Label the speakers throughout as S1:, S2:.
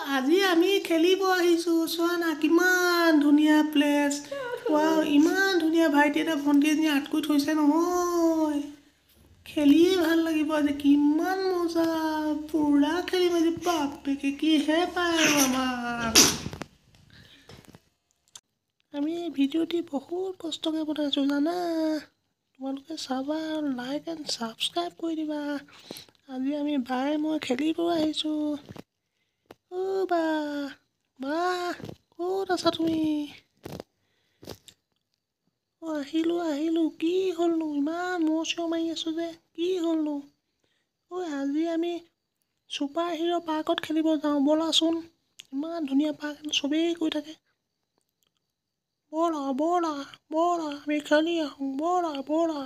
S1: আজি আমি খেলিব আহিছোঁ চোৱা না কিমান ধুনীয়া প্লেচ ৱাও ইমান ধুনীয়া ভাইটি এটা ভণ্টি এজনী আৰ্ট কৰি থৈছে নহয় খেলিয়ে ভাল লাগিব আজি কিমান মজা পুৰা খেলিম আজি বাপেকে কিহে পায় আৰু আমাক আমি ভিডিঅ'টি বহুত কষ্টকৈ বনাইছোঁ জানা তোমালোকে চাবা লাইক এণ্ড ছাবস্ক্ৰাইব কৰি দিবা আজি আমি বাই মই খেলিব আহিছোঁ অ' বা ক'ত আছা তুমি অ' আহিলোঁ কি হ'লনো ইমান মহ চিঞৰ মাৰি আছোঁ যে কি হ'লনো ঐ আজি আমি ছুপাৰ হিৰ' পাৰ্কত খেলিব যাওঁ ব'লাচোন ইমান ধুনীয়া পাৰ্ক চবেই কৈ থাকে ব'লা আমি খেলি আহোঁ ব'লা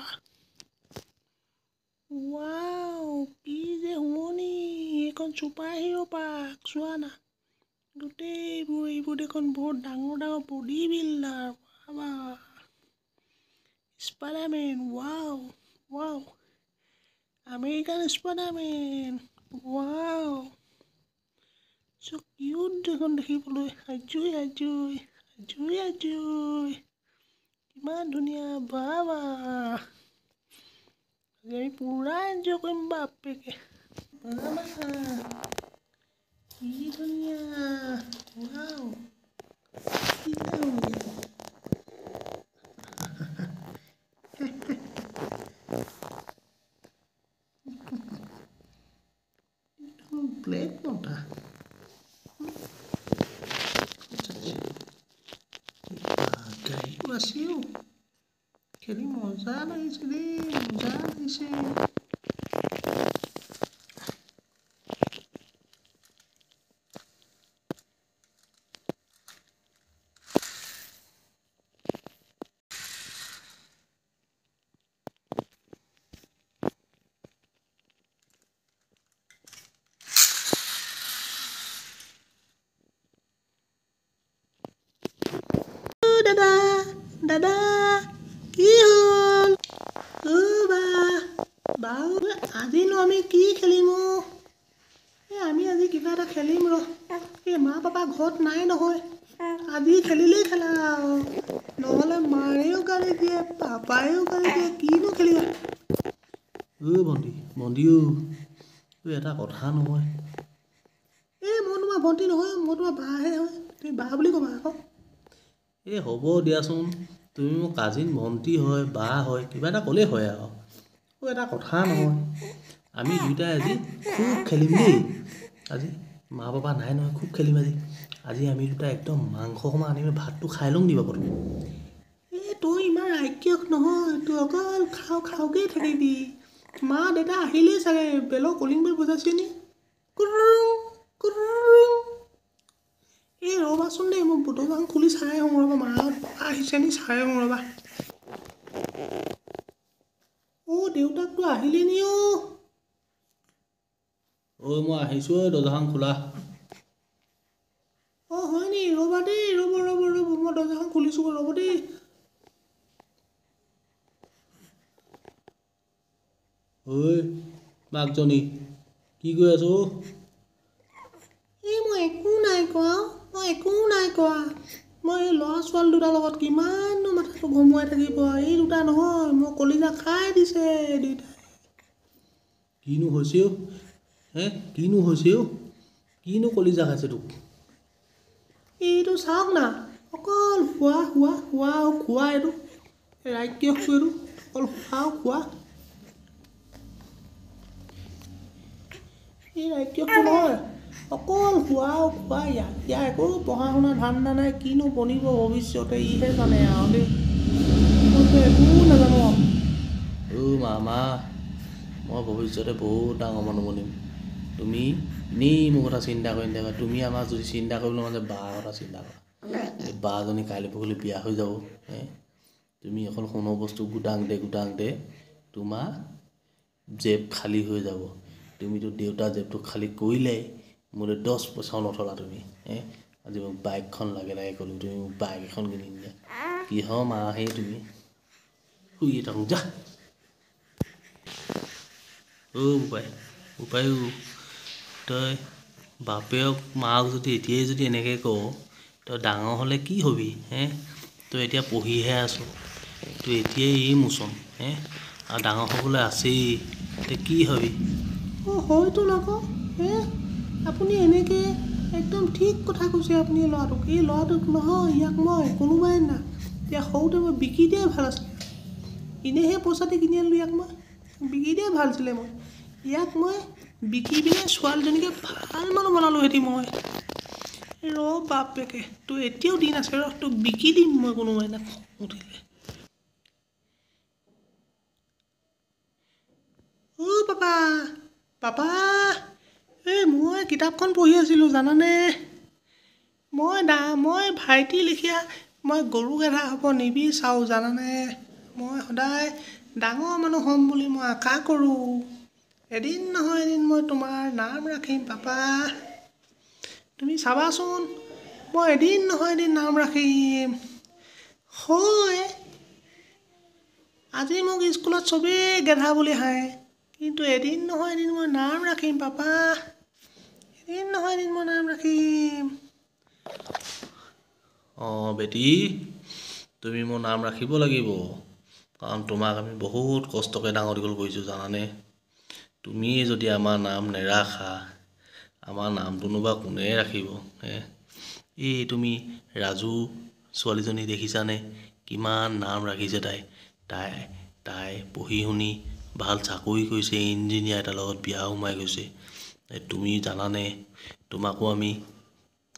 S1: ৱাও কি যে শুৱনি এইখন ছুপাৰ হিৰ' পাৰ্ক চোৱা না এইবোৰ দেখোন বহুত ডাঙৰ body builder Spiderman wow American Spiderman wow so' cute দেখোন দেখিবলৈ আজুই কিমান ধুনীয়া আমি পুৰা এনজয় কৰিম বাপেকে কি ধুনীয়া ৱাও কি ব্লেক মতা গাড়ীও আছেও খেলি মজা লাগিছে দাদা কি হ'ল আজিনো আমি কি খেলিম আমি আজি কিবা এটা খেলিম মা পাপা ঘৰত নাই নহয় আজি খেলিলেই খেলা নহ'লে মায়েও গালি দিয়ে পাপায়েও গালি দিয়ে কিনো খেলিবা ভণ্টি এটা কথা নহয় মই তোমাৰ ভণ্টি নহয় মই তোমাৰ বাহে হয় তুমি বা বুলি ক'বা আকৌ হ'ব দিয়াচোন তুমি মোৰ কাজিন ভণ্টি হয় বা হয় কিবা এটা ক'লেই হয় আৰু এটা কথা নহয় আমি দুয়োটাই আজি খুব খেলিম দেই আজি মা পাপা নাই নহয় খুব খেলিম আজি আমি দুটা একদম মাংস অকণমান আনিম ভাতটো খাই লওঁ দিবা প্ৰথম তই ইমান ৰাক্ষস নহয় তই অকল খাওঁকেই থাকিবি মা দেউতা আহিলেই চাগে বেলৰ কলিং বেল বজাইছে নি ৰ'বাচোন দেই মই দৰ্জাখন খুলি চাই আহোঁ ৰ'বা মা আহিছে নি চাই আহোঁ ৰ'বা দেউতাকতো আহিলে নি মই আহিছোঁ দৰ্জাখন খোলা হয় নি ৰ'বা দেই ৰ'ব মই দৰ্জাখন খুলিছোঁ ৰ'ব দেই মাকজনী কি কৰি আছো মই একো নাই কোৱা মই এই ল'ৰা ছোৱালী দুটাৰ লগত কিমাননো মাথাটো ঘমুৱাই থাকিব এই দুটা নহয় মই কলিজা খাই দিছে দুইটাই কিনো হৈছে কিনো কলিজা খাইছে তোক এইটো চাওক না অকল খোৱা এইটো ৰাক্ষসটো এইটো অকল খোৱা এই ৰাক্ষসটো নহয় অকল খোৱা ইয়াৰ একো পঢ়া শুনা ধান্দা নাই কিনো বনিব ভৱিষ্যতে ইহে জানে আৰু দেই মইতো একো নাজানো মামা মই ভৱিষ্যতে বহুত ডাঙৰ মানুহ বনিম তুমি এনেই মোৰ কথা চিন্তা কৰি নাথাকা তুমি আমাক যদি চিন্তা কৰিবলৈ মানে বাৰ কথা চিন্তা কৰা এই বাজনী কাইলৈ পৰহিলৈ বিয়া হৈ যাব তুমি এখন সোণৰ বস্তু গোটাংতে তোমাৰ জেপ খালী হৈ যাব তুমিতো দেউতাৰ জেপটো খালী কৰিলে মোলৈ 10 পইচাও নথলা তুমি আজি মোক বাইকখন লাগে ক'লো তুমি মোক বাইক এখন কিনি দিয়া কিহৰ মা সেই তুমি শুই থাকোঁ যা বোপাই তই বাপেক মাক যদি এতিয়াই যদি এনেকৈ কওঁ তই ডাঙৰ হ'লে কি হবি তই এতিয়া পঢ়িহে আছ তই এতিয়াই এই মোচন আৰু ডাঙৰ হ'বলৈ আছেই তই কি হবি হয়তো নকওঁ আপুনি এনেকৈ একদম ঠিক কথা কৈছে আপুনি ল'ৰাটোক এই ল'ৰাটোক নহয় ইয়াক মই কোনোবাই না এতিয়া সৰুতে মই বিকি দিয়াই ভাল আছিলে এনেহে পইচা দি কিনি আনিলোঁ ইয়াক মই বিকি দিয়াই ভাল আছিলে মই ইয়াক মই বিকি পিনে ছোৱালীজনীকে ভাল মানুহ বনালোঁ সেটি মই ৰ বাপেকে তোৰ এতিয়াও দিন আছে তোক বিকি দিম মই কোনোবাই না উঠিলে পাপা পাপা মই কিতাপখন পঢ়ি আছিলোঁ জানানে মই ভাইটি লিখীয়া মই গৰু গেধা হ'ব নিবিচাৰোঁ জানানে মই সদায় ডাঙৰ মানুহ হ'ম বুলি মই আশা কৰোঁ এদিন নহয় এদিন মই তোমাৰ নাম ৰাখিম পাপা তুমি চাবাচোন মই এদিন নহয় এদিন নাম ৰাখিম হয় আজি মোক স্কুলত চবেই গেধা বুলি হাঁহে কিন্তু এদিন নহয় এদিন মই নাম ৰাখিম পাপা এদিন নহয় এদিন মই নাম ৰাখিম বেটি তুমি মোৰ নাম ৰাখিব লাগিব কাৰণ তোমাক আমি বহুত কষ্টকৈ ডাঙৰ দীঘল কৰিছোঁ জানানে তুমিয়ে যদি আমাৰ নাম নেৰাখা আমাৰ নামটোনো বা কোনে ৰাখিব এই তুমি ৰাজু ছোৱালীজনী দেখিছানে কিমান নাম ৰাখিছে তাই পঢ়ি শুনি ভাল চাকৰি কৰিছে ইঞ্জিনিয়াৰ এটাৰ লগত বিয়া সোমাই গৈছে তুমি জানানে তোমাকো আমি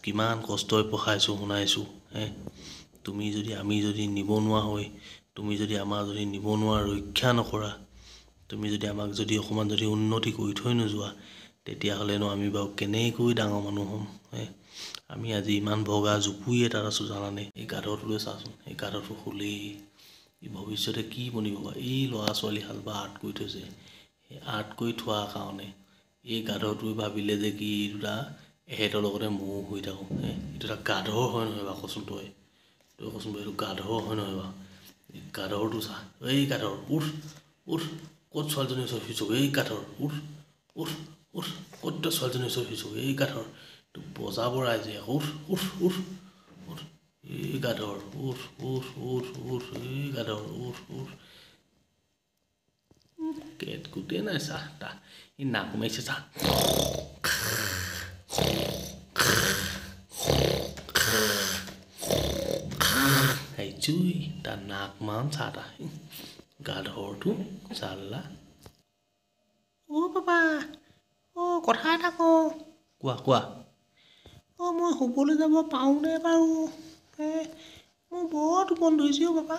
S1: কিমান কষ্টই পঢ়াইছোঁ শুনাইছোঁ আমি যদি নিবনুৱা হৈ তুমি যদি আমাৰ যদি নিবনুৱা ৰক্ষা নকৰা তুমি যদি আমাক যদি অকণমান যদি উন্নতি কৰি থৈ নোযোৱা তেতিয়াহ'লেনো আমি বাৰু কেনেকৈ ডাঙৰ মানুহ হ'ম আমি আজি ইমান ভগা জুপুৰি এটাত আছোঁ জানানে এই গাধটোলৈ চাচোন এই গাধটো শুলেই এই ভৱিষ্যতে কি বনিব বাৰু এই ল'ৰা ছোৱালীহাল বা আৰ্ট কৰি থৈছে সেই আৰ্ট কৰি থোৱাৰ কাৰণে এই গাধটোৱে ভাবিলে যে কি দুটা এহেঁতৰ লগতে ময়ো হৈ থাকোঁ এইটো এটা গাধৰ হয় নহয় বাৰু কচোন তই কচোন বাৰু এইটো গাধৰ হয় নহয় বাৰু এই গাধৰটো চা এই গাধৰ উঠ ক'ত ছোৱালীজনী ওচৰত শুইছোঁ এই গাধৰ উঠ ক'ত তই ছোৱালীজনী ওচৰত শুইছোঁ এই গাধৰ তোক বজাব ৰাইজে উঠ এই গাধৰ উঠ এই গাধৰ উঠ কেট গোটেই নাই চাহ তা ই নাক মাৰিছে চাহ জুই তাৰ নাক মান চাহ গাধৰটো চাল্লা পাপা কথা এটা কওঁ কোৱা মই শুবলৈ যাব পাৰোঁনে বাৰু মোৰ বৰ টোপনি ধৰিছে পাপা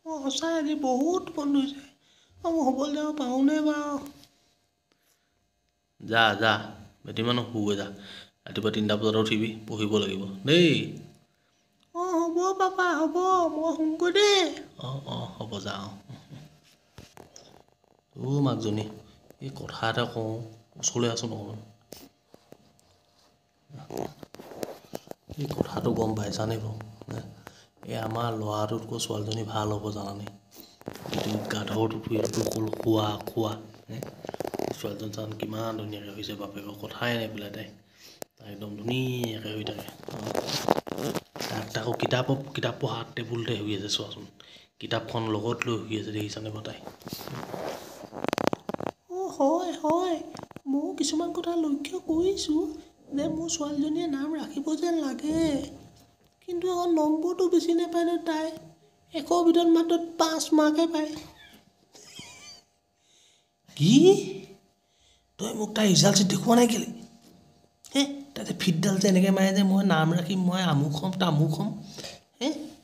S1: মই সঁচাই আজি বহুত টোপনি ধৰিছে মই শুবলৈ যাব পাৰোঁনে বাৰু যা বেটি মানুহ শুগৈ যা ৰাতিপুৱা 3টা বজাত উঠিবি পঢ়িব লাগিব দেই হ'ব পাপা হ'ব মই শুমগৈ দেই হ'ব যা মাকজনী এই কথা এটা কওঁ ওচৰলৈ আছোঁ নহয় এই কথাটো গম পাইছানে বাৰু এই আমাৰ ল'ৰাটোতকৈ ছোৱালীজনী ভাল হ'ব জানানে এইটো গাধৰটোতো এইটো অকল খোৱা ছোৱালীজন জান কিমান ধুনীয়াকৈ হৈছে বাপেকৰ কথাই নাই পেলাই তাই একদম ধুনীয়াকৈ হৈ থাকে তাকো কিতাপ পঢ়া টেবুলতে শুই আছে চোৱাচোন কিতাপখন লগত লৈ শুই আছে দেখিছানে বাৰু তাই হয় ময়ো কিছুমান কথা লক্ষ্য কৰিছোঁ যে মোৰ ছোৱালীজনীয়ে নাম ৰাখিব যেন লাগে কিন্তু আকৌ নম্বৰটো বেছি নাপায় ন তাই 100 ভিতৰত মাত্ৰ 5 মাৰ্কহে পায় কি তই মোক তাই ৰিজাল্ট দেখুওৱা নাই কেলে তাতে ফিটডাল যে এনেকৈ মাৰে যে মই নাম ৰাখিম মই আমুক হ'ম তামুক হ'ম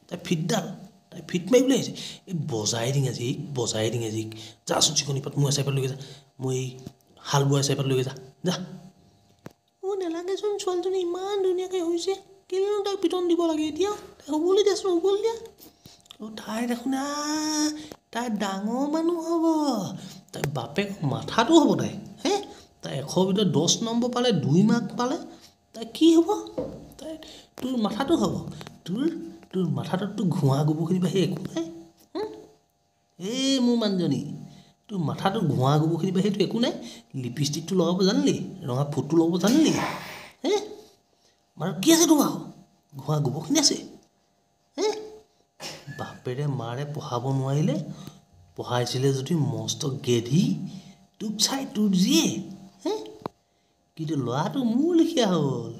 S1: তাই ফিট মাৰিবলৈ আহিছে এই বজাই দিং আজি যাচোন চিকনি পাত মোৰ এচাইপাত লৈ যা মই এই হাল বোৱা এচাইপাত লৈ যা নেলাগেচোন ছোৱালীজনী ইমান ধুনীয়াকৈ হৈছে কেলেনো তাইক পিটন দিব লাগে এতিয়া তাই শুবলৈ দিয়া তাই দেখোন তাই ডাঙৰ মানুহ হ'ব তাই বাপেক মাথাটো হ'ব তাই 100 ভিতৰত 10 নম্বৰ পালে 2 মাৰ্ক পালে তাই কি হ'ব তাই তোৰ মাথাটো হ'ব তোৰ মাথাটোততো ঘোঁৱা গোবৰখিনি বাহিৰে একো নাই এই মোৰ মানুহজনী তোৰ মাথাটো ঘোঁৱা গোবৰখিনি বাহিৰেতো একো নাই লিপষ্টিকটো লগাব জানিলি ৰঙা ফুটটো লগাব জানিলি হে মাৰ কি আছে তোমাৰ ঘোৱা গোবৰখিনি আছে হে বাপেৰে মাৰে পঢ়াব নোৱাৰিলে পঢ়াইছিলে যদি মস্ত গেধি তোক চাই তোৰ যিয়ে হে কিন্তু ল'ৰাটো মোৰ লিখীয়া হ'ল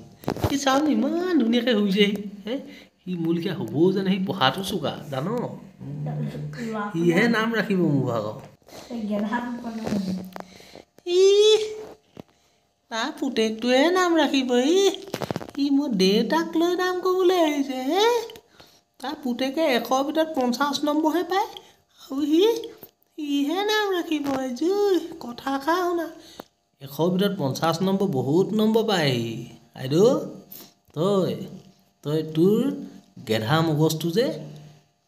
S1: সি চাউল ইমান ধুনীয়াকৈ হৈছে হে সি মোৰ লিখীয়া হ'বও জানে সি পঢ়াটো চোকা জান সিহে নাম ৰাখিব মোৰ ভাগৰ তাৰ পুতেকটোৱে নাম ৰাখিব ই মোৰ দেউতাক লৈ নাম ক'বলৈ আহিছে হে তাৰ পুতেকে 100 ভিতৰত 50 নম্বৰহে পায় আৰু সিহে নাম ৰাখিব জুই কথা খা শুনা 100 ভিতৰত 50 নম্বৰ বহুত নম্বৰ পায় আইদেউ তই তোৰ গেধা মগজটো যে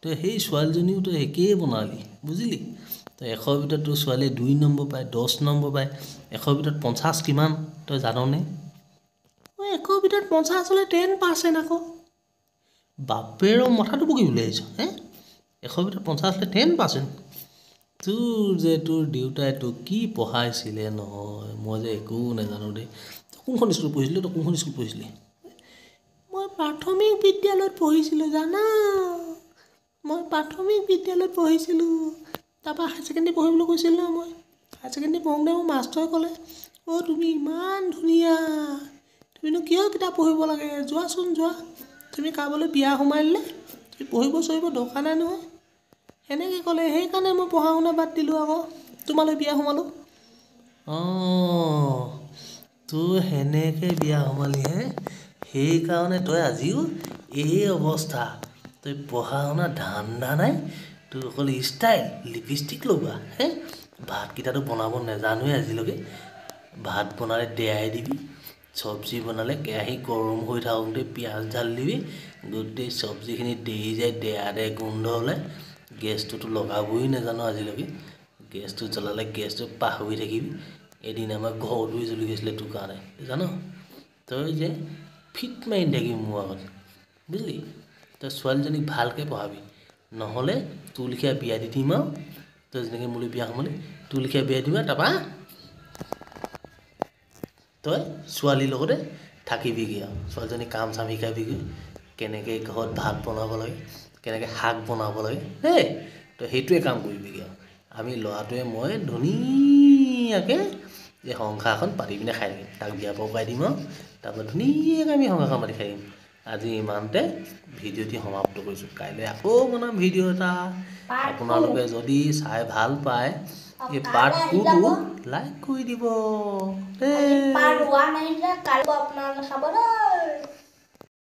S1: তই সেই ছোৱালীজনীও তই একেই বনালি বুজিলি তই 100 ভিতৰত তোৰ ছোৱালীয়ে 2 নম্বৰ পায় 10 নম্বৰ পায় 100 ভিতৰত 50 কিমান তই জাননে 100 ভিতৰত 50 হ'লে 10% আকৌ বাপেৰৰ মথাটো পকিবলৈ আহিছ হে 100 ভিতৰত 50 হ'লে 10% তোৰ দেউতাই তোক কি পঢ়াইছিলে নহয় মই যে একো নাজানো দেই কোনখন স্কুলত পঢ়িছিলি মই প্ৰাথমিক বিদ্যালয়ত পঢ়িছিলোঁ জানা তাৰপৰা হায়াৰ ছেকেণ্ডেৰী পঢ়িবলৈ কৈছিল ন মই হায়াৰ ছেকেণ্ডেৰী পঢ়োঁতে মোৰ মাষ্টৰে ক'লে তুমি ইমান ধুনীয়া তুমিনো কিয় কিতাপ পঢ়িব লাগে যোৱাচোন যোৱা তুমি কাৰোবালৈ বিয়া সোমাই দিলে তুমি পঢ়িব দৰকাৰ নাই নহয় সেনেকৈ ক'লে সেইকাৰণে মই পঢ়া শুনা বাদ দিলোঁ আকৌ তোমালৈ বিয়া সোমালোঁ তই সেনেকৈ বিয়া সোমালি হে সেইকাৰণে তই আজিও এই অৱস্থা তই পঢ়া শুনা ধান্দা নাই তোৰ অকল ষ্টাইল লিপষ্টিক লগোৱা হে ভাতকেইটাতো বনাব নাজানোৱে আজিলৈকে ভাত বনালে দেয়াই দিবি চব্জি বনালে কেৰাহী গৰম হৈ থাকোঁতে পিঁয়াজ ঢালি দিবি গোটেই চব্জিখিনি দেই যায় দেয়া গোন্ধ ওলাই গেছটোতো লগাবই নাজানো আজিলৈকে গেছটো জ্বলালে গেছটো পাহৰি থাকিবি এদিন আমাৰ ঘৰটোৱে জ্বলি গৈছিলে তোৰ কাৰণে জান তই যে ফিট মাৰি থাকিবি মোৰ আগত বুজিলি তই ছোৱালীজনীক ভালকৈ পঢ়াবি নহ'লে তোৰ লিখীয়া বিয়া দি দিম আৰু তই যেনেকৈ মোলৈ বিয়া সোমালি তোৰ লিখীয়া বিয়া দিম আৰু তাৰপৰা তই ছোৱালীৰ লগতে থাকিবিগৈ আৰু ছোৱালীজনী কাম চাম শিকাবিগৈ কেনেকৈ ঘৰত ভাত বনাব লাগে কেনেকৈ শাক বনাব লাগে দেই তই সেইটোৱে কাম কৰিবিগৈ আৰু আমি ল'ৰাটোৱে মই ধুনীয়াকৈ এই সংসাৰখন পাতি পিনে খাই থাকিম তাক বিয়া পকাই দিম আৰু তাৰপৰা ধুনীয়াকৈ আমি সংসাৰখন পাতি খাই দিম আজি ইমানতে ভিডিঅ'টি সমাপ্ত কৰিছোঁ কাইলৈ আকৌ বনাম ভিডিঅ' এটা আপোনালোকে যদি চাই ভাল পায় এই পাৰ্ট 2টো লাইক কৰি দিব দেই।